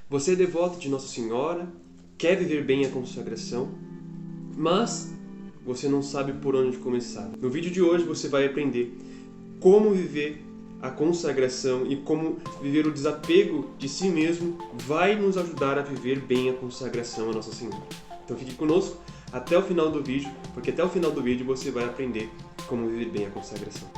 Você é devoto de Nossa Senhora, quer viver bem a consagração, mas você não sabe por onde começar. No vídeo de hoje você vai aprender como viver a consagração e como viver o desapego de si mesmo vai nos ajudar a viver bem a consagração a Nossa Senhora. Então fique conosco até o final do vídeo, porque até o final do vídeo você vai aprender como viver bem a consagração.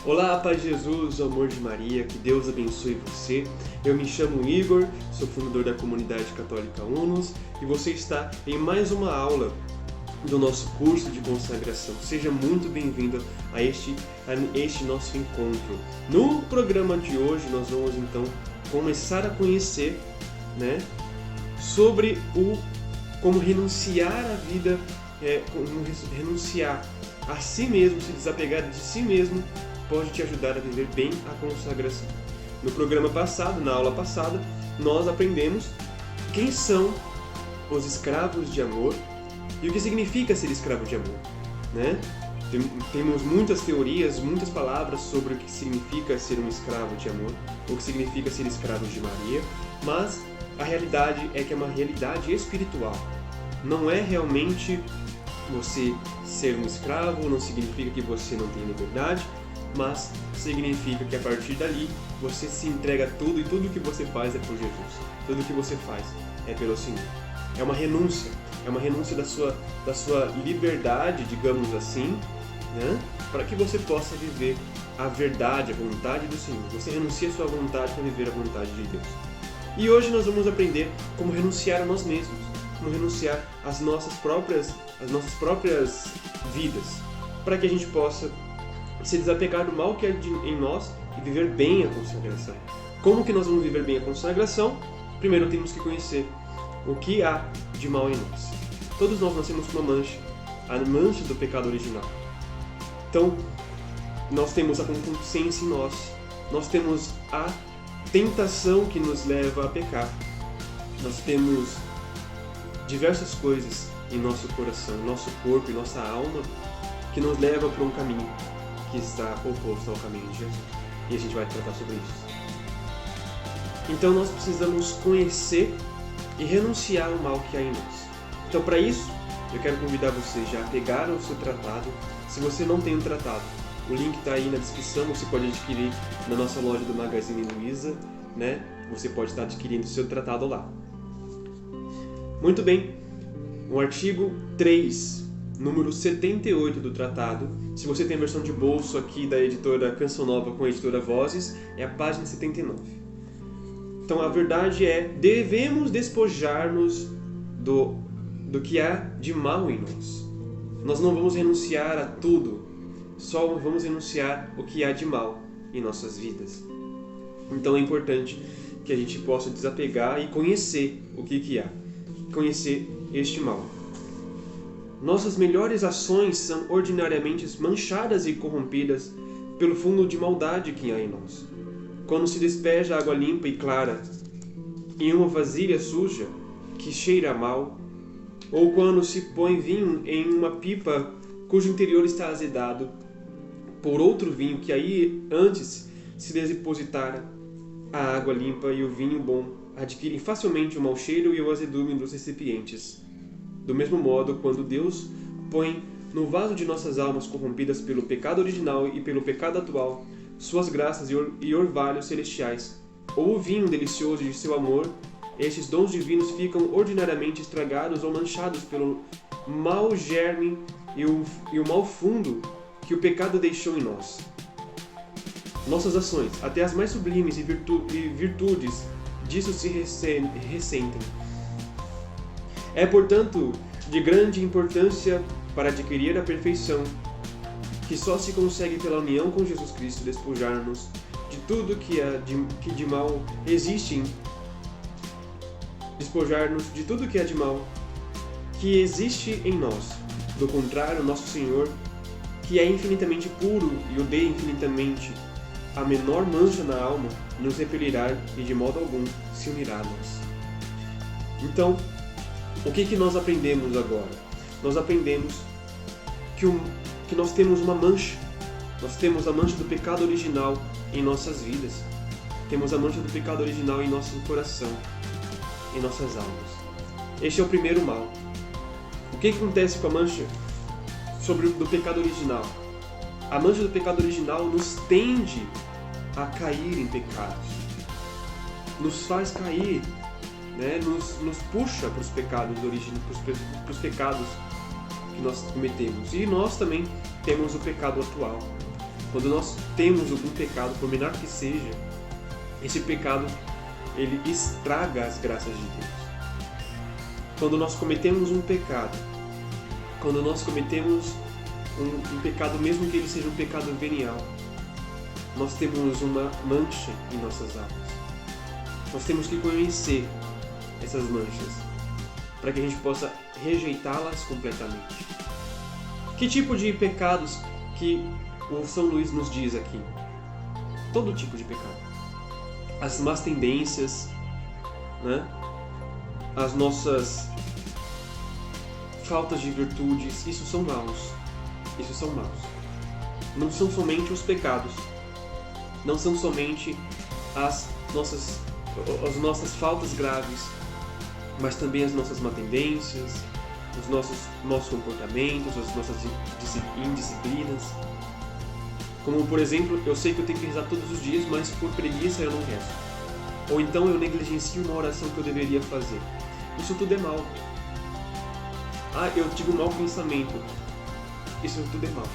Olá, paz de Jesus, o amor de Maria, que Deus abençoe você. Eu me chamo Igor, sou fundador da comunidade católica Unus e você está em mais uma aula do nosso curso de consagração. Seja muito bem-vindo a este nosso encontro. No programa de hoje nós vamos então começar a conhecer, sobre como renunciar à vida, como renunciar a si mesmo, se desapegar de si mesmo, pode te ajudar a viver bem a consagração. No programa passado, na aula passada, nós aprendemos quem são os escravos de amor e o que significa ser escravo de amor, Temos muitas teorias, muitas palavras sobre o que significa ser um escravo de amor, o que significa ser escravo de Maria, mas a realidade é que é uma realidade espiritual. Não é realmente você ser um escravo, não significa que você não tem liberdade, mas significa que a partir dali você se entrega a tudo e tudo que você faz é por Jesus. Tudo que você faz é pelo Senhor. É uma renúncia da sua liberdade, digamos assim, para que você possa viver a verdade, a vontade do Senhor. Você renuncia a sua vontade para viver a vontade de Deus. E hoje nós vamos aprender como renunciar a nós mesmos, como renunciar às nossas próprias vidas, para que a gente possa se desapegar do mal que há em nós e viver bem a consagração. Como que nós vamos viver bem a consagração? Primeiro temos que conhecer o que há de mal em nós. Todos nós nascemos com uma mancha, a mancha do pecado original. Então, nós temos a concupiscência em nós temos a tentação que nos leva a pecar, nós temos diversas coisas em nosso coração, nosso corpo e nossa alma que nos leva para um caminho que está oposto ao caminho de Jesus. E a gente vai tratar sobre isso. Então nós precisamos conhecer e renunciar ao mal que há em nós. Então para isso, eu quero convidar você já a pegar o seu tratado. Se você não tem um tratado, o link está aí na descrição, você pode adquirir na nossa loja do Magazine Luiza, Você pode estar adquirindo o seu tratado lá. Muito bem, o artigo 3, número 78 do tratado. Se você tem a versão de bolso aqui da editora Canção Nova com a editora Vozes, é a página 79. Então a verdade é, devemos despojar-nos do que há de mal em nós. Nós não vamos renunciar a tudo, só vamos renunciar o que há de mal em nossas vidas. Então é importante que a gente possa desapegar e conhecer o que há, conhecer este mal. Nossas melhores ações são ordinariamente manchadas e corrompidas pelo fundo de maldade que há em nós. Quando se despeja água limpa e clara em uma vasilha suja que cheira mal, ou quando se põe vinho em uma pipa cujo interior está azedado por outro vinho que aí antes se depositara, a água limpa e o vinho bom adquirem facilmente o mau cheiro e o azedume dos recipientes. Do mesmo modo, quando Deus põe no vaso de nossas almas corrompidas pelo pecado original e pelo pecado atual, suas graças e orvalhos celestiais, ou o vinho delicioso de seu amor, estes dons divinos ficam ordinariamente estragados ou manchados pelo mau germe e o mau fundo que o pecado deixou em nós. Nossas ações, até as mais sublimes e virtudes, disso se ressentem. É, portanto, de grande importância para adquirir a perfeição, que só se consegue pela união com Jesus Cristo, despojar-nos de tudo que de mal existe, despojar-nos de tudo que é de mal que existe em nós. Do contrário, nosso Senhor, que é infinitamente puro e odeia infinitamente a menor mancha na alma, nos repelirá e de modo algum se unirá a nós. Então, o que nós aprendemos agora? Nós aprendemos que nós temos uma mancha. Nós temos a mancha do pecado original em nossas vidas. Temos a mancha do pecado original em nosso coração, em nossas almas. Este é o primeiro mal. O que acontece com a mancha do pecado original? A mancha do pecado original nos tende a cair em pecados. Nos faz cair, né? Nos puxa para os pecados para os pecados que nós cometemos. E nós também temos o pecado atual. Quando nós temos algum pecado, por menor que seja, esse pecado ele estraga as graças de Deus. Quando nós cometemos um pecado, quando nós cometemos um pecado, mesmo que ele seja um pecado venial, nós temos uma mancha em nossas almas. Nós temos que conhecer essas manchas para que a gente possa rejeitá-las completamente. Que tipo de pecados que o São Luís nos diz aqui? Todo tipo de pecado. As más tendências, né? As nossas faltas de virtudes, isso são maus. Isso são maus. Não são somente os pecados, não são somente as nossas faltas graves, mas também as nossas má tendências, os nossos comportamentos, as nossas indisciplinas. Como, por exemplo, eu sei que eu tenho que rezar todos os dias, mas por preguiça eu não rezo. Ou então eu negligencio uma oração que eu deveria fazer. Isso tudo é mal. Eu tive um mau pensamento. Isso tudo é mal.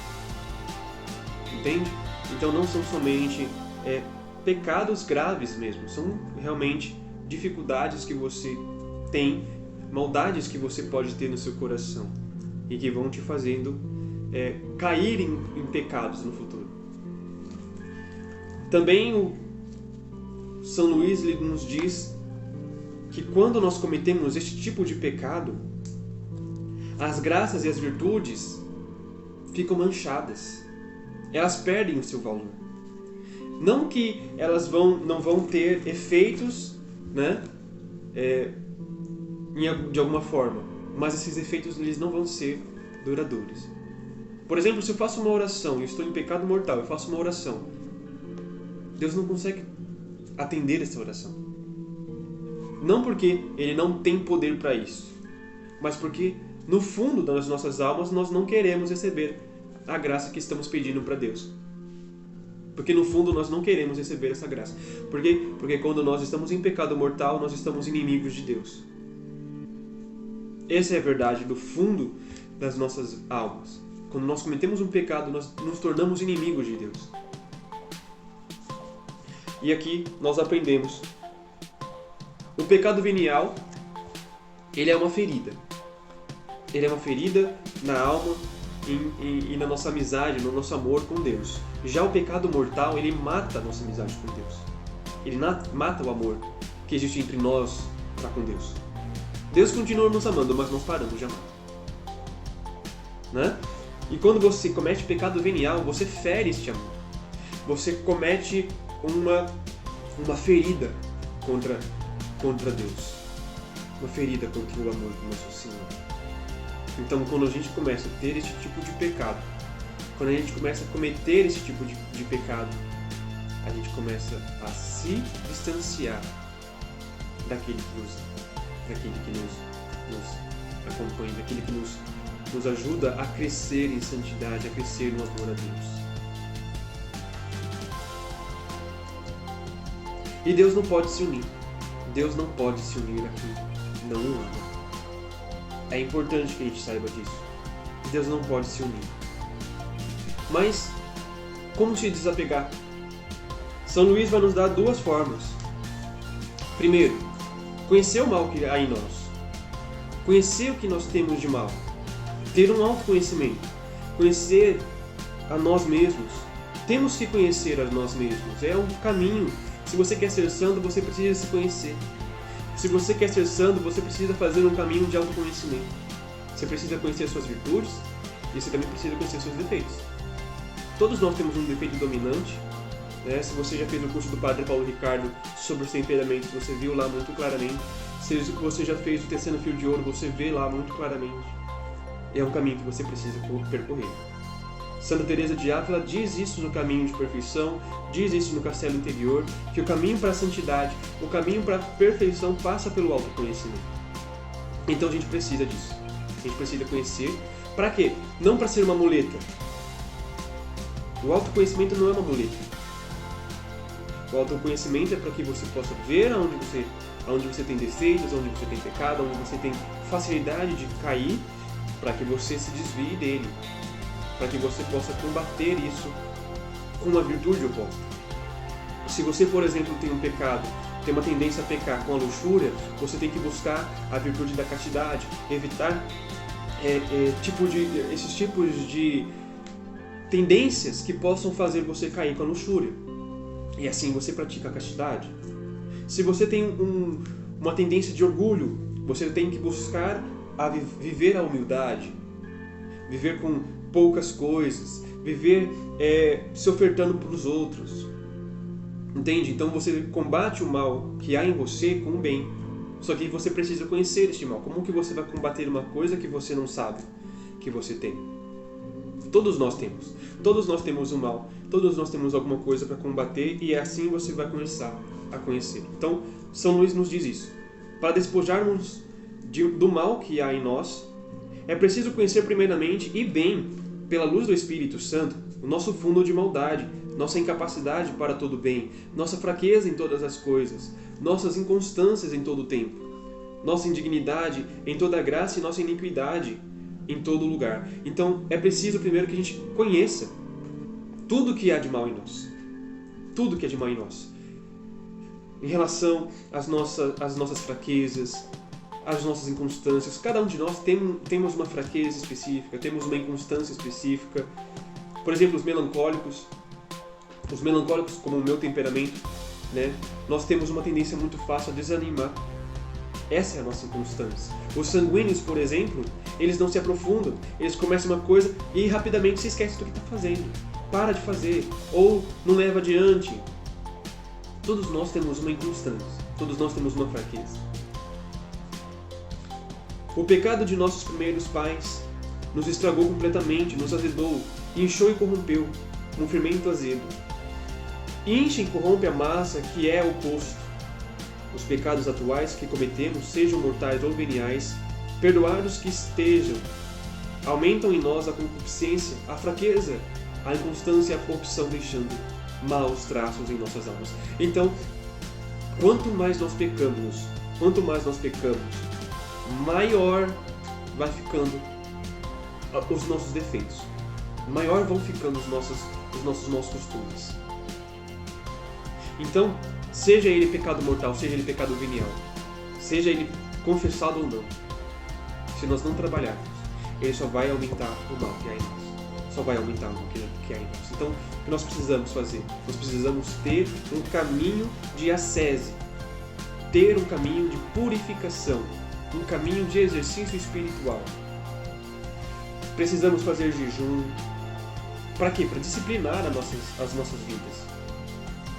Entende? Então não são somente pecados graves mesmo. São realmente dificuldades que você tem, maldades que você pode ter no seu coração e que vão te fazendo cair em pecados no futuro. Também o São Luís nos diz que quando nós cometemos este tipo de pecado, as graças e as virtudes ficam manchadas. Elas perdem o seu valor. Não que elas não vão ter efeitos, né, de alguma forma, mas esses efeitos eles não vão ser duradouros. Por exemplo, se eu faço uma oração e estou em pecado mortal, eu faço uma oração, Deus não consegue atender essa oração. Não porque Ele não tem poder para isso, mas porque no fundo das nossas almas nós não queremos receber a graça que estamos pedindo para Deus. Porque no fundo nós não queremos receber essa graça. Por quê? Porque quando nós estamos em pecado mortal, nós estamos inimigos de Deus. Essa é a verdade do fundo das nossas almas. Quando nós cometemos um pecado, nós nos tornamos inimigos de Deus. E aqui nós aprendemos. O pecado venial, ele é uma ferida. Ele é uma ferida na alma e na nossa amizade, no nosso amor com Deus. Já o pecado mortal, ele mata a nossa amizade com Deus. Ele mata o amor que existe entre nós para com Deus. Deus continua nos amando, mas nós paramos de amar. Né? E quando você comete pecado venial, você fere este amor. Você comete uma ferida contra Deus. Uma ferida contra o amor do nosso Senhor. Então, quando a gente começa a ter esse tipo de pecado, quando a gente começa a cometer esse tipo de pecado, a gente começa a se distanciar daquele que nos acompanha, daquele que nos ajuda a crescer em santidade, a crescer no amor a Deus. E Deus não pode se unir. Deus não pode se unir a quem não o ama. É importante que a gente saiba disso. Deus não pode se unir. Mas, como se desapegar? São Luís vai nos dar duas formas. Primeiro, conhecer o mal que há em nós. Conhecer o que nós temos de mal. Ter um autoconhecimento. Conhecer a nós mesmos. Temos que conhecer a nós mesmos. É um caminho. Se você quer ser santo, você precisa se conhecer. Se você quer ser santo, você precisa fazer um caminho de autoconhecimento. Você precisa conhecer as suas virtudes e você também precisa conhecer os seus defeitos. Todos nós temos um defeito dominante. Né? Se você já fez o curso do Padre Paulo Ricardo sobre os temperamentos, você viu lá muito claramente. seja o que você já fez do Tecendo Fio de Ouro, você vê lá muito claramente. É um caminho que você precisa percorrer. Santa Teresa de Ávila diz isso no Caminho de Perfeição, diz isso no Castelo Interior, que o caminho para a santidade, o caminho para a perfeição passa pelo autoconhecimento. Então a gente precisa disso. A gente precisa conhecer. Para quê? Não para ser uma muleta. O autoconhecimento não é uma muleta. O autoconhecimento é para que você possa ver aonde você tem defeitos, onde você tem pecado, onde você tem facilidade de cair, para que você se desvie dele, para que você possa combater isso com uma virtude oposta. Se você, por exemplo, tem um pecado, tem uma tendência a pecar com a luxúria, você tem que buscar a virtude da castidade, evitar esses tipos de tendências que possam fazer você cair com a luxúria. E assim você pratica a castidade. Se você tem uma tendência de orgulho, você tem que buscar viver a humildade, viver com poucas coisas, viver se ofertando para os outros. Entende? Então você combate o mal que há em você com o bem. Só que você precisa conhecer este mal. Como que você vai combater uma coisa que você não sabe que você tem? Todos nós temos. Todos nós temos o mal. Todos nós temos alguma coisa para combater e assim você vai começar a conhecer. Então, São Luís nos diz isso. Para despojarmos do mal que há em nós, é preciso conhecer primeiramente e bem, pela luz do Espírito Santo, o nosso fundo de maldade, nossa incapacidade para todo bem, nossa fraqueza em todas as coisas, nossas inconstâncias em todo o tempo, nossa indignidade em toda a graça e nossa iniquidade em todo lugar. Então, é preciso primeiro que a gente conheça tudo que há de mal em nós. Tudo que há de mal em nós. Em relação às nossas fraquezas, às nossas inconstâncias. Cada um de nós temos uma fraqueza específica, temos uma inconstância específica. Por exemplo, os melancólicos, como o meu temperamento, né? Nós temos uma tendência muito fácil a desanimar. Essa é a nossa inconstância. Os sanguíneos, por exemplo, eles não se aprofundam. Eles começam uma coisa e rapidamente se esquecem do que está fazendo. Para de fazer, ou não leva adiante. Todos nós temos uma inconstância. Todos nós temos uma fraqueza. O pecado de nossos primeiros pais nos estragou completamente, nos azedou, inchou e corrompeu, um fermento azedo. Incha e corrompe a massa que é o posto. Os pecados atuais que cometemos, sejam mortais ou veniais, perdoados que estejam, aumentam em nós a concupiscência, a fraqueza, a inconstância e a corrupção, deixando maus traços em nossas almas. Então, quanto mais nós pecamos, maior vai ficando os nossos defeitos, maior vão ficando os nossos maus costumes. Então, seja ele pecado mortal, seja ele pecado venial, seja ele confessado ou não, se nós não trabalharmos, ele só vai aumentar o mal que há em nós, só vai aumentar o que há em nós. Então, o que nós precisamos fazer? Nós precisamos ter um caminho de ascese, ter um caminho de purificação, um caminho de exercício espiritual. Precisamos fazer jejum. Para quê? Para disciplinar as nossas vidas.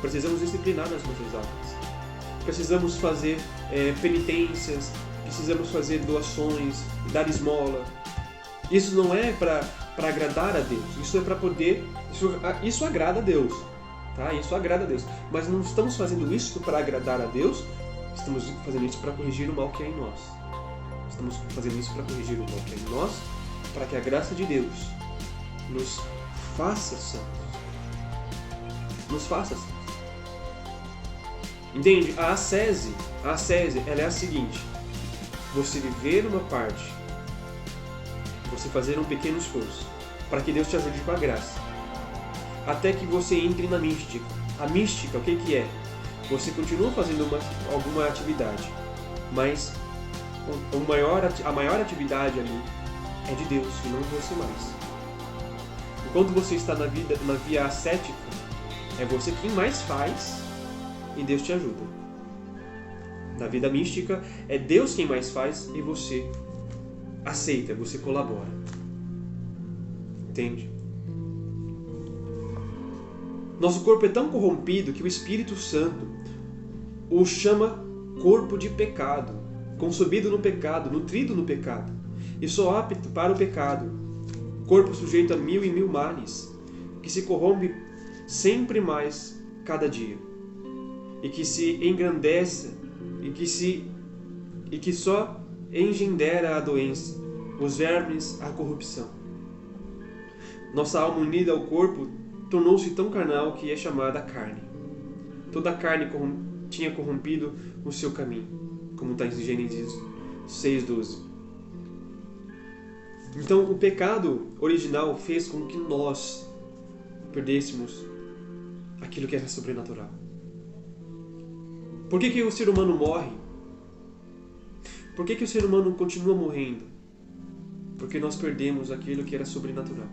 Precisamos disciplinar as nossas almas. Precisamos fazer penitências, precisamos fazer doações, dar esmola. Isso não é para agradar a Deus, isso é para poder... Isso agrada a Deus, tá? Isso agrada a Deus. Mas não estamos fazendo isso para agradar a Deus, estamos fazendo isso para corrigir o mal que há em nós. Estamos fazendo isso para corrigir o mal que há em nós, para que a graça de Deus nos faça santos. Nos faça santos. Entende? A ascese, ela é a seguinte: você viver uma parte, você fazer um pequeno esforço, para que Deus te ajude com a graça, até que você entre na mística. A mística, o que é? Você continua fazendo alguma atividade, mas a maior atividade ali é de Deus e não de você mais. Enquanto você está na via ascética, é você quem mais faz e Deus te ajuda. Na vida mística, é Deus quem mais faz e você aceita, você colabora. Entende? Nosso corpo é tão corrompido que o Espírito Santo o chama corpo de pecado. concebido no pecado, nutrido no pecado, e só apto para o pecado, corpo sujeito a 1000 e 1000 males, que se corrompe sempre mais cada dia, e que se engrandece, e que só engendera a doença, os vermes, a corrupção. Nossa alma unida ao corpo tornou-se tão carnal que é chamada carne. Toda a carne tinha corrompido o seu caminho, como está em Gênesis 6:12. Então, o pecado original fez com que nós perdêssemos aquilo que era sobrenatural. Por que o ser humano morre? Por que o ser humano continua morrendo? Porque nós perdemos aquilo que era sobrenatural.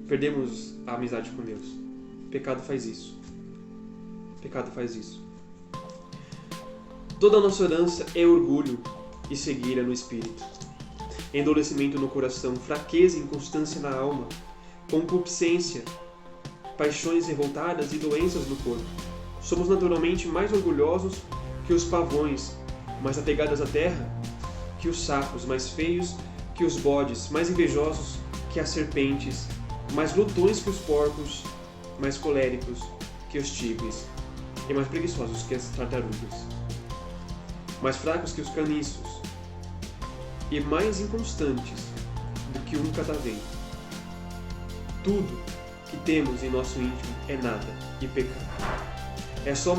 Perdemos a amizade com Deus. O pecado faz isso. O pecado faz isso. Toda a nossa herança é orgulho e cegueira no espírito, endurecimento no coração, fraqueza e inconstância na alma, concupiscência, paixões revoltadas e doenças no corpo. Somos naturalmente mais orgulhosos que os pavões, mais apegados à terra que os sapos, mais feios que os bodes, mais invejosos que as serpentes, mais glutões que os porcos, mais coléricos que os tigres, e mais preguiçosos que as tartarugas, mais fracos que os caniços, e mais inconstantes do que um catavento. Tudo que temos em nosso íntimo é nada e pecado. Só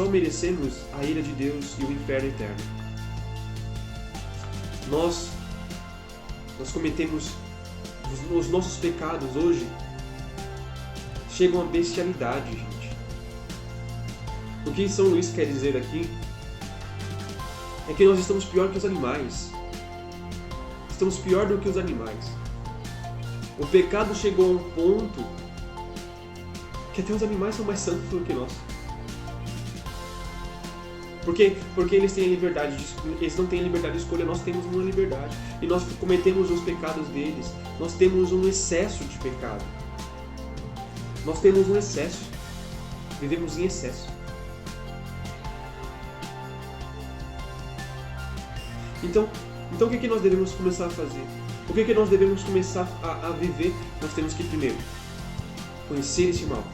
merecemos a ira de Deus e o inferno eterno. Nós cometemos os nossos pecados hoje chegam à bestialidade, gente. O que São Luís quer dizer aqui é que nós estamos pior que os animais. Estamos pior do que os animais. O pecado chegou a um ponto que até os animais são mais santos do que nós. Porque eles têm a liberdade eles não têm a liberdade de escolha, nós temos uma liberdade. E nós cometemos os pecados deles. Nós temos um excesso de pecado. Nós temos um excesso. Vivemos em excesso. Então o que nós devemos começar a fazer? O que nós devemos começar a viver? Nós temos que, primeiro, conhecer esse mal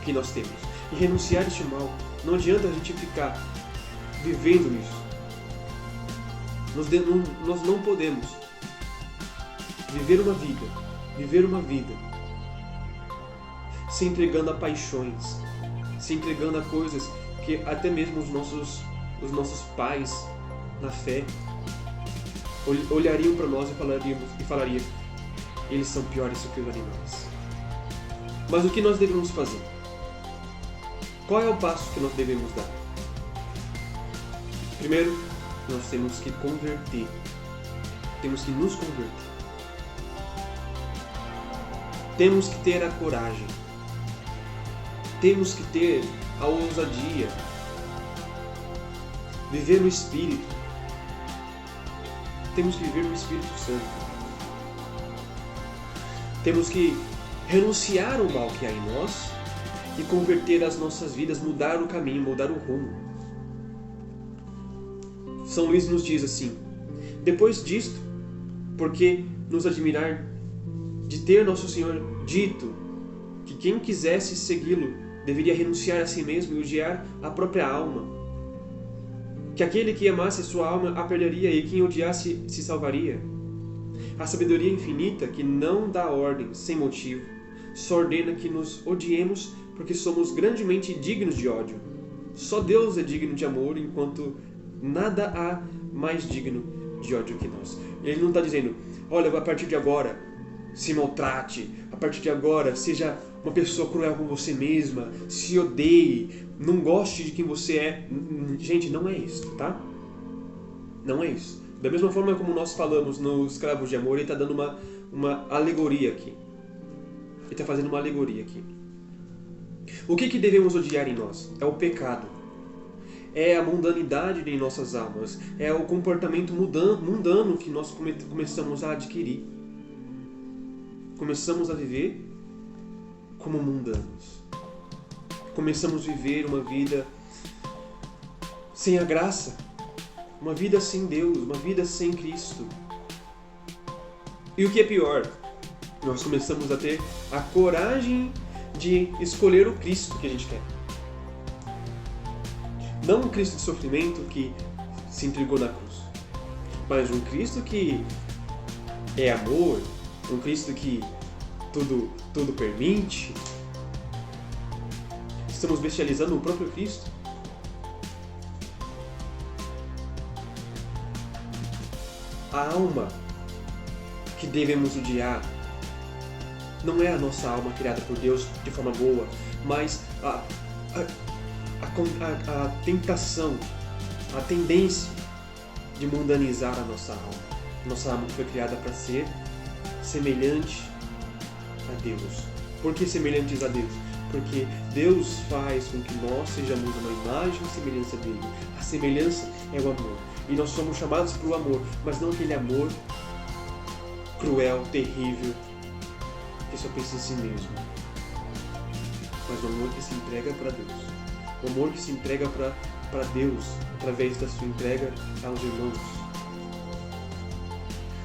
que nós temos e renunciar a este mal. Não adianta a gente ficar vivendo isso. Nós não podemos viver uma vida se entregando a paixões, se entregando a coisas que até mesmo os nossos pais na fé olhariam para nós e falariam: eles são piores do que os animais. Mas o que nós devemos fazer? Qual é o passo que nós devemos dar? Primeiro, nós temos que converter. Temos que nos converter. Temos que ter a coragem. Temos que ter a ousadia. Viver no Espírito. Temos que viver no Espírito Santo. Temos que renunciar ao mal que há em nós e converter as nossas vidas, mudar o caminho, mudar o rumo. São Luís nos diz assim: depois disto, porque nos admirar de ter nosso Senhor dito que quem quisesse segui-lo deveria renunciar a si mesmo e odiar a própria alma, que aquele que amasse sua alma a perderia e quem odiasse se salvaria. A sabedoria infinita, que não dá ordem sem motivo, só ordena que nos odiemos porque somos grandemente dignos de ódio. Só Deus é digno de amor, enquanto nada há mais digno de ódio que nós. Ele não está dizendo: olha, a partir de agora se maltrate, a partir de agora seja uma pessoa cruel com você mesma, se odeie, não goste de quem você é. Gente, não é isso, tá? Não é isso. Da mesma forma como nós falamos no Escravos de Amor, ele está dando uma alegoria aqui. Ele está fazendo uma alegoria aqui. O que devemos odiar em nós? É o pecado. É a mundanidade em nossas almas. É o comportamento mundano que nós começamos a adquirir. Começamos a viver como mundanos. Começamos a viver uma vida sem a graça. uma vida sem Deus, uma vida sem Cristo. E o que é pior, nós começamos a ter a coragem de escolher o Cristo que a gente quer. Não um Cristo de sofrimento que se entregou na cruz, mas um Cristo que é amor, um Cristo que tudo permite. Estamos bestializando o próprio Cristo. A alma que devemos odiar não é a nossa alma criada por Deus de forma boa, mas a tentação, a tendência de mundanizar a nossa alma. Nossa alma foi criada para ser semelhante a Deus. Por que semelhantes a Deus? Porque Deus faz com que nós sejamos uma imagem e semelhança dele. A semelhança é o amor. E nós somos chamados para o amor, mas não aquele amor cruel, terrível, que só pensa em si mesmo. Mas o amor que se entrega para Deus. O amor que se entrega para Deus através da sua entrega aos irmãos.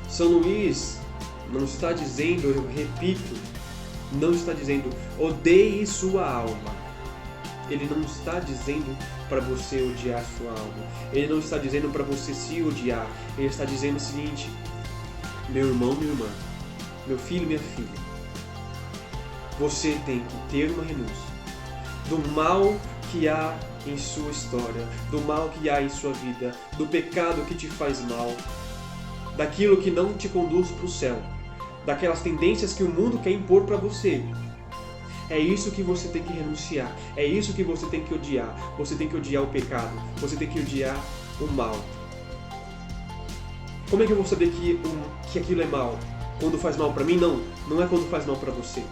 São Luís não está dizendo, eu repito, não está dizendo odeie sua alma. Ele não está dizendo para você odiar sua alma. Ele não está dizendo para você se odiar. Ele está dizendo o seguinte: meu irmão, minha irmã, meu filho, minha filha, você tem que ter uma renúncia do mal que há em sua história, do mal que há em sua vida, do pecado que te faz mal, daquilo que não te conduz para o céu, daquelas tendências que o mundo quer impor para você. É isso que você tem que renunciar, é isso que você tem que odiar. Você tem que odiar o pecado, você tem que odiar o mal. Como é que eu vou saber que aquilo é mal? Quando faz mal para mim? Não é quando faz mal para você.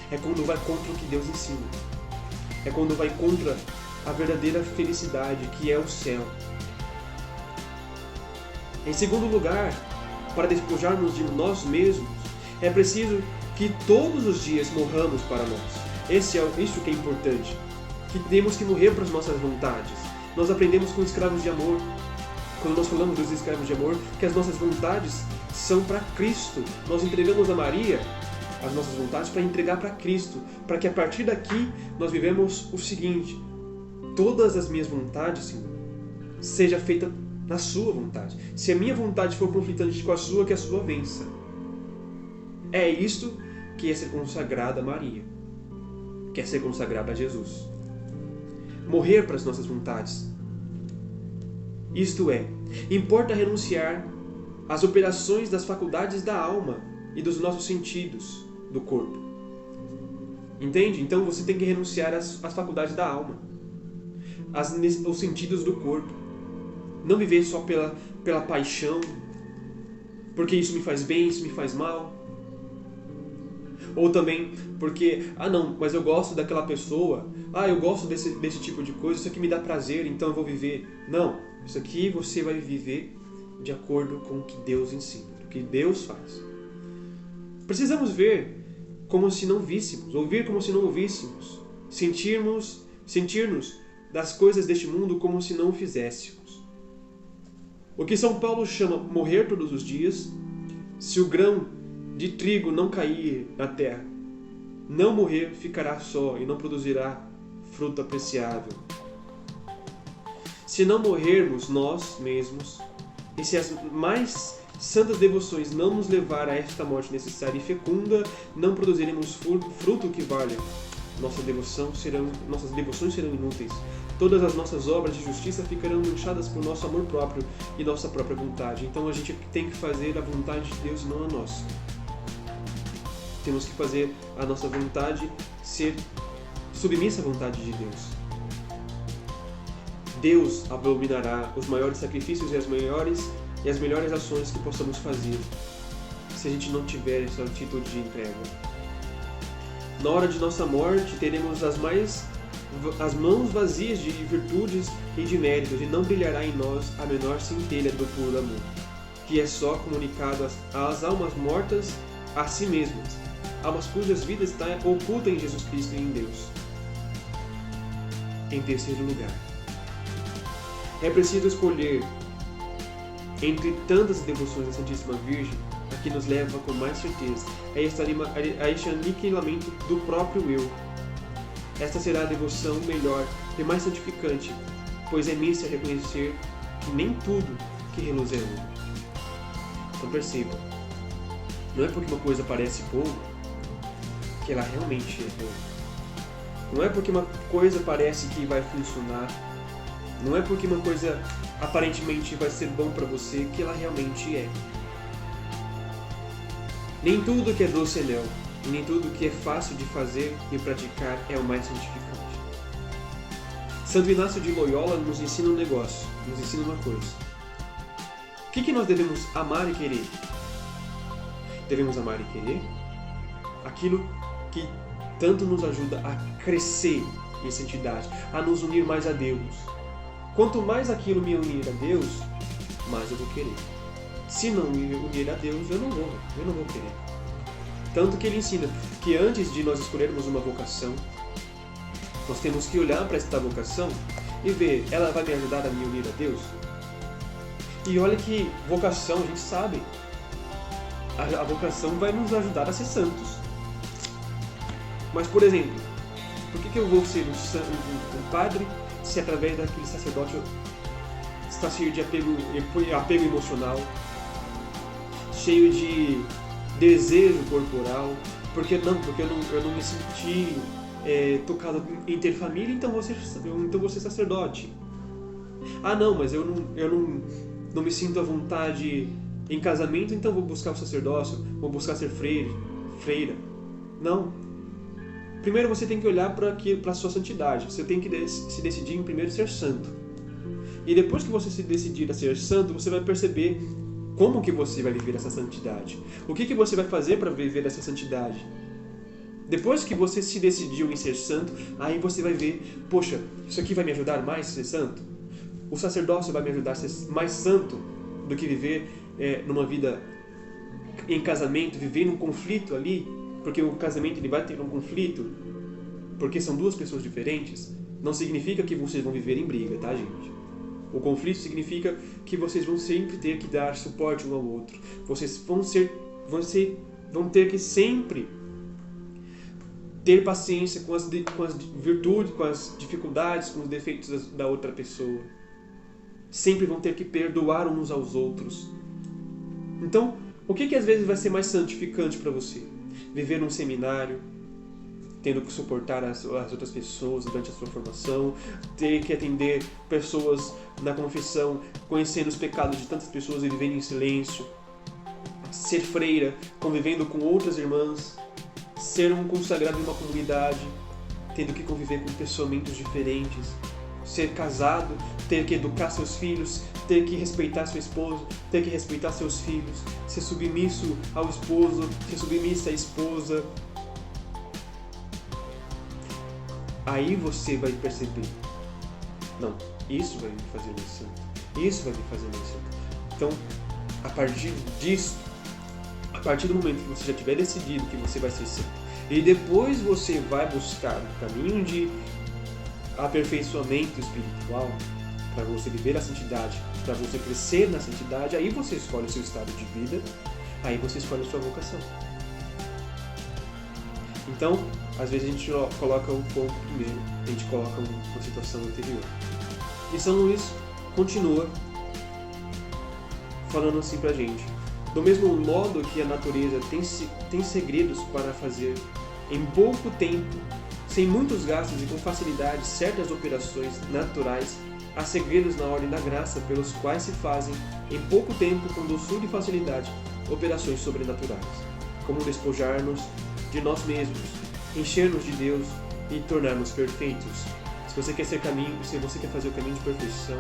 É quando vai contra o que Deus ensina. É quando vai contra a verdadeira felicidade, que é o céu. Em segundo lugar, para despojarmos de nós mesmos, é preciso que todos os dias morramos para nós. Isso que é importante. Que temos que morrer para as nossas vontades. Nós aprendemos com escravos de amor, quando nós falamos dos escravos de amor, que as nossas vontades são para Cristo. Nós entregamos a Maria as nossas vontades para entregar para Cristo, para que a partir daqui nós vivemos o seguinte: todas as minhas vontades, Senhor, seja feita na sua vontade. Se a minha vontade for conflitante com a sua, que a sua vença. É isto que é ser consagrada a Maria, que é ser consagrada a Jesus. Morrer para as nossas vontades. Isto é, importa renunciar às operações das faculdades da alma e dos nossos sentidos do corpo. Entende? Então você tem que renunciar às faculdades da alma, aos sentidos do corpo. Não viver só pela paixão, porque isso me faz bem, isso me faz mal. Ou também porque, mas eu gosto daquela pessoa, eu gosto desse tipo de coisa, isso aqui me dá prazer, então eu vou viver. Não, isso aqui você vai viver de acordo com o que Deus ensina, o que Deus faz. Precisamos ver como se não víssemos, ouvir como se não ouvíssemos, sentir-nos das coisas deste mundo como se não o fizéssemos. O que São Paulo chama morrer todos os dias, se o grão de trigo não cair na terra, não morrer, ficará só e não produzirá fruto apreciável. Se não morrermos nós mesmos, e se as mais santas devoções não nos levar a esta morte necessária e fecunda, não produziremos fruto que valha. Nossas devoções serão inúteis. Todas as nossas obras de justiça ficarão manchadas por nosso amor próprio e nossa própria vontade. Então a gente tem que fazer a vontade de Deus e não a nossa. Temos que fazer a nossa vontade ser submissa à vontade de Deus. Deus abominará os maiores sacrifícios e as melhores ações que possamos fazer, se a gente não tiver essa atitude de entrega. Na hora de nossa morte, teremos as mãos vazias de virtudes e de méritos, e não brilhará em nós a menor centelha do puro amor, que é só comunicado às almas mortas a si mesmas, almas cujas vidas está oculta em Jesus Cristo e em Deus. Em terceiro lugar, é preciso escolher entre tantas devoções à Santíssima Virgem, a que nos leva com mais certeza a este aniquilamento do próprio eu. Esta será a devoção melhor e mais santificante, pois é missa reconhecer que nem tudo que reluz é ouro. Então perceba, não é porque uma coisa parece pouco que ela realmente é boa. Não é porque uma coisa parece que vai funcionar. Não é porque uma coisa aparentemente vai ser bom para você que ela realmente é. Nem tudo que é doce é mel, e nem tudo que é fácil de fazer e praticar é o mais santificante. Santo Inácio de Loyola nos ensina um negócio, nos ensina uma coisa. O que nós devemos amar e querer? Devemos amar e querer aquilo que tanto nos ajuda a crescer em santidade, a nos unir mais a Deus. Quanto mais aquilo me unir a Deus, mais eu vou querer. Se não me unir a Deus, eu não vou querer. Tanto que ele ensina que antes de nós escolhermos uma vocação, nós temos que olhar para esta vocação e ver, ela vai me ajudar a me unir a Deus? E olha que vocação, a gente sabe, a vocação vai nos ajudar a ser santos. Mas, por exemplo, por que eu vou ser um padre se através daquele sacerdote está cheio de apego emocional, cheio de desejo corporal? Porque eu não me senti tocado em ter família, então vou ser sacerdote. Ah, não, mas eu não me sinto à vontade em casamento, então vou buscar o sacerdócio, vou buscar ser freira. Não. Primeiro você tem que olhar para a sua santidade. Você tem que se decidir em primeiro ser santo. E depois que você se decidir a ser santo, você vai perceber como que você vai viver essa santidade. O que você vai fazer para viver essa santidade. Depois que você se decidiu em ser santo, aí você vai ver, poxa, isso aqui vai me ajudar mais a ser santo? O sacerdócio vai me ajudar a ser mais santo do que viver numa vida em casamento, viver num conflito ali? Porque o casamento ele vai ter um conflito, porque são duas pessoas diferentes, não significa que vocês vão viver em briga, tá, gente? O conflito significa que vocês vão sempre ter que dar suporte um ao outro. Vocês vão ter que sempre ter paciência com as virtudes, com as dificuldades, com os defeitos da outra pessoa. Sempre vão ter que perdoar uns aos outros. Então, o que às vezes vai ser mais santificante para você? Viver num seminário, tendo que suportar as outras pessoas durante a sua formação, ter que atender pessoas na confissão, conhecendo os pecados de tantas pessoas e vivendo em silêncio, ser freira, convivendo com outras irmãs, ser um consagrado em uma comunidade, tendo que conviver com pensamentos diferentes, ser casado, ter que educar seus filhos, ter que respeitar sua esposa, ter que respeitar seus filhos, ser submisso ao esposo, ser submissa à esposa. Aí você vai perceber, não, isso vai me fazer mais santo, isso vai me fazer mais santo. Então, a partir disso, a partir do momento que você já tiver decidido que você vai ser santo, e depois você vai buscar o caminho de aperfeiçoamento espiritual, para você viver a santidade, para você crescer na santidade, aí você escolhe o seu estado de vida, aí você escolhe a sua vocação. Então, às vezes a gente coloca um ponto primeiro, a gente coloca uma situação anterior. E São Luís continua falando assim pra gente: do mesmo modo que a natureza tem segredos para fazer em pouco tempo, sem muitos gastos e com facilidade certas operações naturais, há segredos na ordem da graça pelos quais se fazem, em pouco tempo, com doçura e facilidade, operações sobrenaturais, como despojar-nos de nós mesmos, encher-nos de Deus e tornar-nos perfeitos. Se você quer fazer o caminho de perfeição,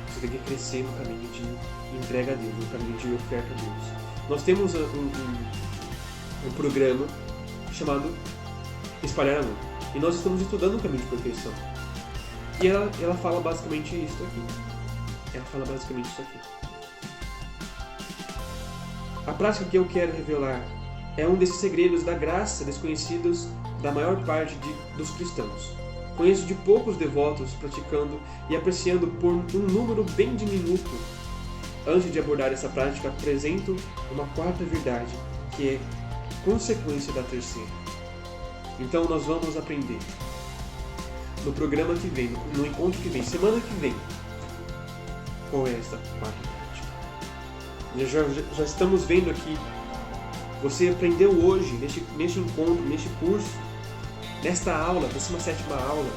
você tem que crescer no caminho de entrega a Deus, no caminho de oferta a Deus. Nós temos um programa chamado Espalhar Amor, e nós estamos estudando o caminho de perfeição. E ela fala basicamente isso aqui. A prática que eu quero revelar é um desses segredos da graça desconhecidos da maior parte dos cristãos. Conheço de poucos devotos praticando e apreciando por um número bem diminuto antes de abordar essa prática, apresento uma quarta verdade, que é consequência da terceira. Então nós vamos aprender no programa que vem, no encontro que vem, semana que vem, qual é essa quarta prática. Já estamos vendo aqui, você aprendeu hoje, neste encontro, neste curso, nesta aula, 17ª aula,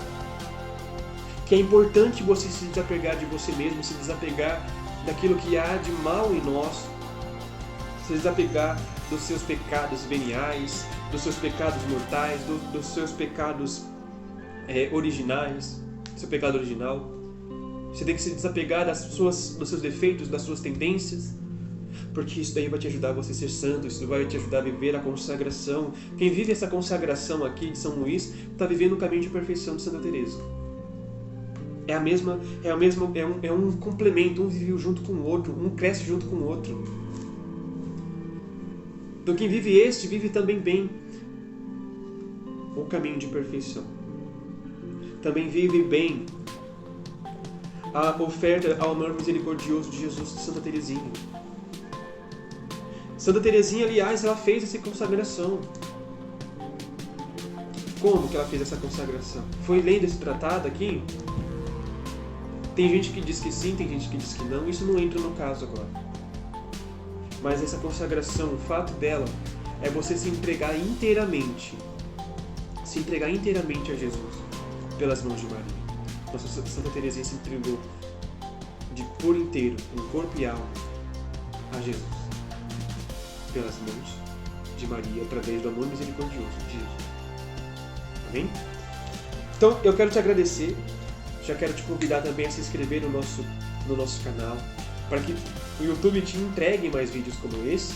que é importante você se desapegar de você mesmo, se desapegar daquilo que há de mal em nós, se desapegar dos seus pecados veniais, dos seus pecados mortais, dos seus pecados originais, do seu pecado original. Você tem que se desapegar dos seus defeitos, das suas tendências, porque isso daí vai te ajudar a você ser santo, isso vai te ajudar a viver a consagração. Quem vive essa consagração aqui de São Luís está vivendo o caminho de perfeição de Santa Teresa. É um complemento, um vive junto com o outro, um cresce junto com o outro. Então quem vive este, vive também bem o caminho de perfeição. Também vive bem a oferta ao amor misericordioso de Jesus de Santa Teresinha. Santa Teresinha, aliás, ela fez essa consagração. Como que ela fez essa consagração? Foi lendo esse tratado aqui? Tem gente que diz que sim, tem gente que diz que não. Isso não entra no caso agora. Mas essa consagração, o fato dela é você se entregar inteiramente. Se entregar inteiramente a Jesus pelas mãos de Maria. Nossa Santa Teresinha se entregou por inteiro, em corpo e alma, a Jesus. Pelas mãos de Maria, através do amor misericordioso de Jesus. Amém? Então, eu quero te agradecer. Já quero te convidar também a se inscrever no nosso canal, para que o YouTube te entregue mais vídeos como esse.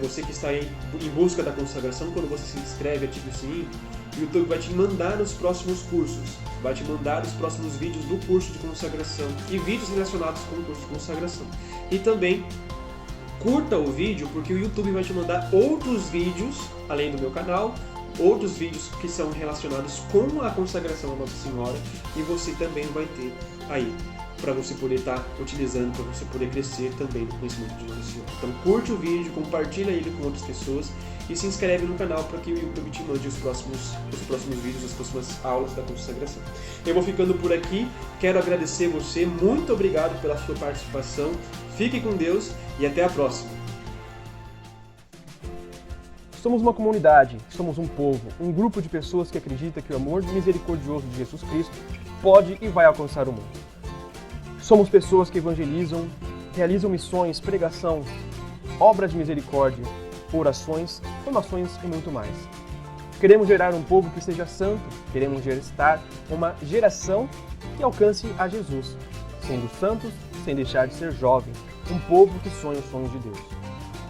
Você que está em busca da consagração, quando você se inscreve, ativa o sininho, o YouTube vai te mandar os próximos cursos, vai te mandar os próximos vídeos do curso de consagração e vídeos relacionados com o curso de consagração. E também curta o vídeo, porque o YouTube vai te mandar outros vídeos, além do meu canal, outros vídeos que são relacionados com a consagração à Nossa Senhora, e você também vai ter aí, para você poder estar utilizando, para você poder crescer também no conhecimento de Nossa Senhora. Então curte o vídeo, compartilha ele com outras pessoas e se inscreve no canal para que o YouTube te mande os próximos vídeos, as próximas aulas da consagração. Eu vou ficando por aqui, quero agradecer você, muito obrigado pela sua participação, fique com Deus e até a próxima. Somos uma comunidade, somos um povo, um grupo de pessoas que acredita que o amor misericordioso de Jesus Cristo pode e vai alcançar o mundo. Somos pessoas que evangelizam, realizam missões, pregação, obras de misericórdia, orações, formações e muito mais. Queremos gerar um povo que seja santo, queremos gestar uma geração que alcance a Jesus, sendo santos sem deixar de ser jovem, um povo que sonha os sonhos de Deus.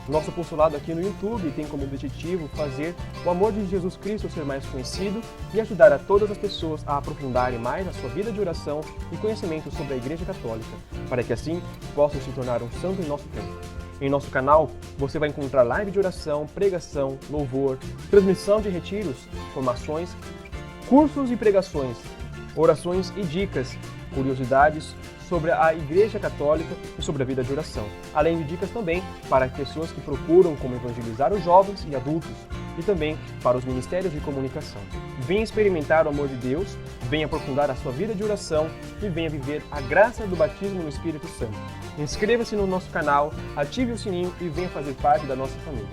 Nosso apostolado aqui no YouTube tem como objetivo fazer o amor de Jesus Cristo ser mais conhecido e ajudar a todas as pessoas a aprofundarem mais a sua vida de oração e conhecimento sobre a Igreja Católica, para que assim possam se tornar um santo em nosso tempo. Em nosso canal, você vai encontrar live de oração, pregação, louvor, transmissão de retiros, formações, cursos e pregações, orações e dicas, curiosidades sobre a Igreja Católica e sobre a vida de oração, além de dicas também para pessoas que procuram como evangelizar os jovens e adultos, e também para os ministérios de comunicação. Venha experimentar o amor de Deus, venha aprofundar a sua vida de oração e venha viver a graça do batismo no Espírito Santo. Inscreva-se no nosso canal, ative o sininho e venha fazer parte da nossa família.